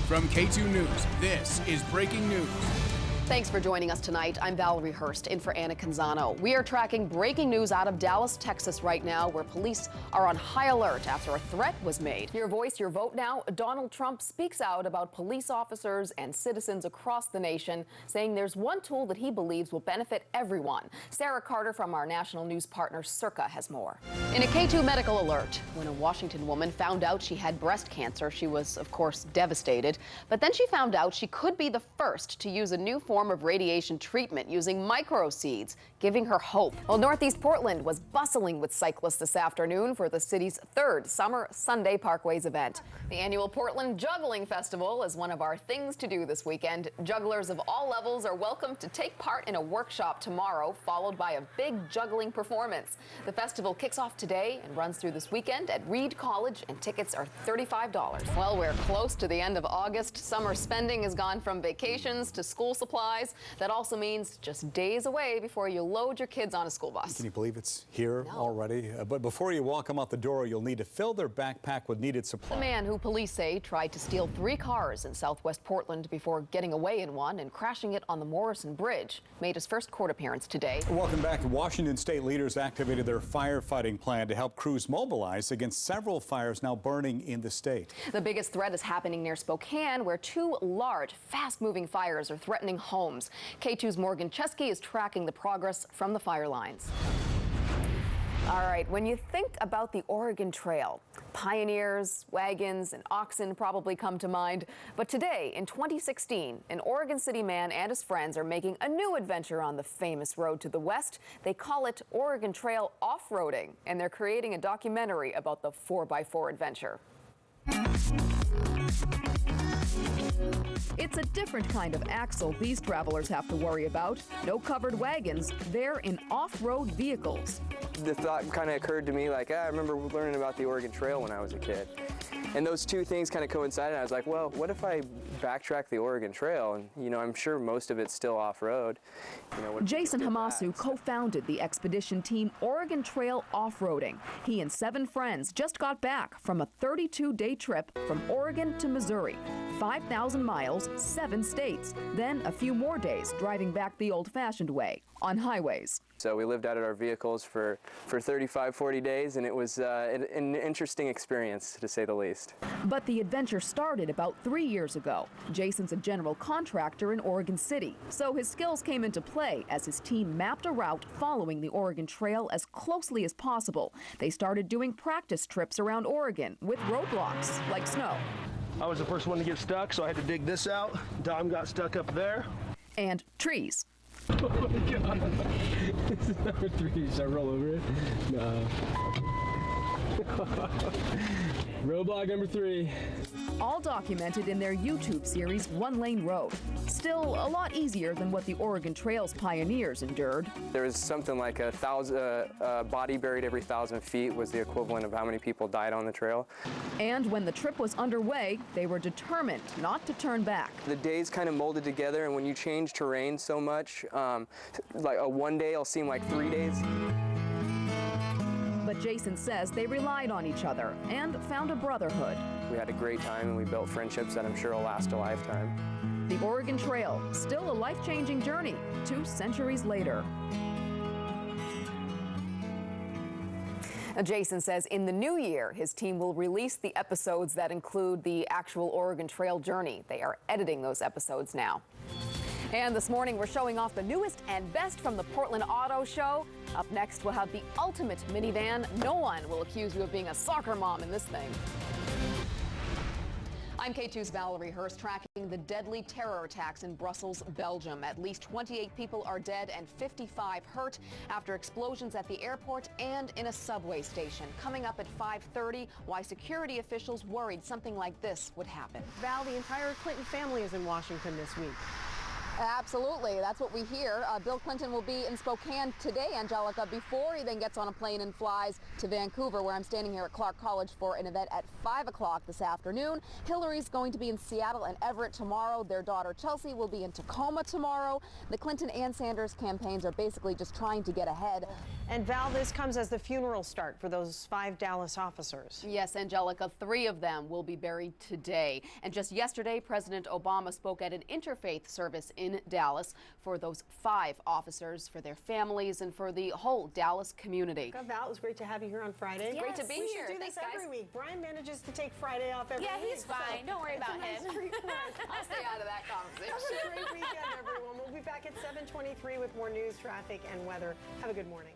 From K2 News, this is breaking news. Thanks for joining us tonight. I'm Valerie Hurst, in for Anna Canzano. We are tracking breaking news out of Dallas, Texas right now, where police are on high alert after a threat was made. Your voice, your vote now. Donald Trump speaks out about police officers and citizens across the nation, saying there's one tool that he believes will benefit everyone. Sarah Carter from our national news partner Circa has more. In a K2 medical alert, when a Washington woman found out she had breast cancer, she was, of course, devastated. But then she found out she could be the first to use a new form of radiation treatment using microseeds, giving her hope. Well, Northeast Portland was bustling with cyclists this afternoon for the city's third Summer Sunday Parkways event. The annual Portland Juggling Festival is one of our things to do this weekend. Jugglers of all levels are welcome to take part in a workshop tomorrow, followed by a big juggling performance. The festival kicks off today and runs through this weekend at Reed College, and tickets are $35. Well, we're close to the end of August. Summer spending has gone from vacations to school supplies. That also means just days away before you load your kids on a school bus. Can you believe it's here already? But before you walk them out the door, you'll need to fill their backpack with needed supplies. The man who police say tried to steal 3 cars in southwest Portland before getting away in one and crashing it on the Morrison Bridge made his first court appearance today. Welcome back. Washington state leaders activated their firefighting plan to help crews mobilize against several fires now burning in the state. The biggest threat is happening near Spokane, where 2 large, fast-moving fires are threatening homes. K2's Morgan Chesky is tracking the progress from the fire lines. All right, when you think about the Oregon Trail, pioneers, wagons, and oxen probably come to mind. But today, in 2016, an Oregon City man and his friends are making a new adventure on the famous road to the west. They call it Oregon Trail Off-Roading, and they're creating a documentary about the 4x4 adventure. It's a different kind of axle these travelers have to worry about. No covered wagons, they're in off-road vehicles. The thought kind of occurred to me like, I remember learning about the Oregon Trail when I was a kid. And those two things kind of coincided. I was like, well, what if I backtrack the Oregon Trail? And, you know, I'm sure most of it's still off-road. Jason Hamasu co-founded the expedition team Oregon Trail Off-Roading. He and 7 friends just got back from a 32-day trip from Oregon to Missouri. 5,000 miles, 7 states, then a few more days driving back the old-fashioned way, on highways. So we lived out at our vehicles for 35, 40 days, and it was an interesting experience, to say the least. But the adventure started about 3 years ago. Jason's a general contractor in Oregon City, so his skills came into play as his team mapped a route following the Oregon Trail as closely as possible. They started doing practice trips around Oregon with roadblocks, like snow. I was the first one to get stuck, so I had to dig this out. Dom got stuck up there. And trees. Oh my God. This is number 3. Should I roll over it? No. Roadblock number 3. All documented in their YouTube series, One Lane Road. Still a lot easier than what the Oregon Trail's pioneers endured. There was something like a body buried every 1,000 feet was the equivalent of how many people died on the trail. And when the trip was underway, they were determined not to turn back. The days kind of molded together, and when you change terrain so much, like a 1 day will seem like 3 days. But Jason says they relied on each other and found a brotherhood. We had a great time, and we built friendships that I'm sure will last a lifetime. The Oregon Trail, still a life-changing journey 2 centuries later. Jason says in the new year, his team will release the episodes that include the actual Oregon Trail journey. They are editing those episodes now. And this morning, we're showing off the newest and best from the Portland Auto Show. Up next, we'll have the ultimate minivan. No one will accuse you of being a soccer mom in this thing. I'm K2's Valerie Hurst, tracking the deadly terror attacks in Brussels, Belgium. At least 28 people are dead and 55 hurt after explosions at the airport and in a subway station. Coming up at 5:30, why security officials worried something like this would happen. Val, the entire Clinton family is in Washington this week. Absolutely. That's what we hear. Bill Clinton will be in Spokane today, Angelica, before he then gets on a plane and flies to Vancouver, where I'm standing here at Clark College for an event at 5 o'clock this afternoon. Hillary's going to be in Seattle and Everett tomorrow. Their daughter Chelsea will be in Tacoma tomorrow. The Clinton and Sanders campaigns are basically just trying to get ahead. And Val, this comes as the funeral start for those 5 Dallas officers. Yes, Angelica, 3 of them will be buried today. And just yesterday, President Obama spoke at an interfaith service in Dallas for those 5 officers, for their families, and for the whole Dallas community. Val, it was great to have you here on Friday. Great to be we here. We should do this Thanks, every guys. week. Brian manages to take Friday off every week. Yeah, he's fine. Don't worry about him. I'll stay out of that conversation. Have a great weekend, everyone. We'll be back at 7:23 with more news, traffic, and weather. Have a good morning.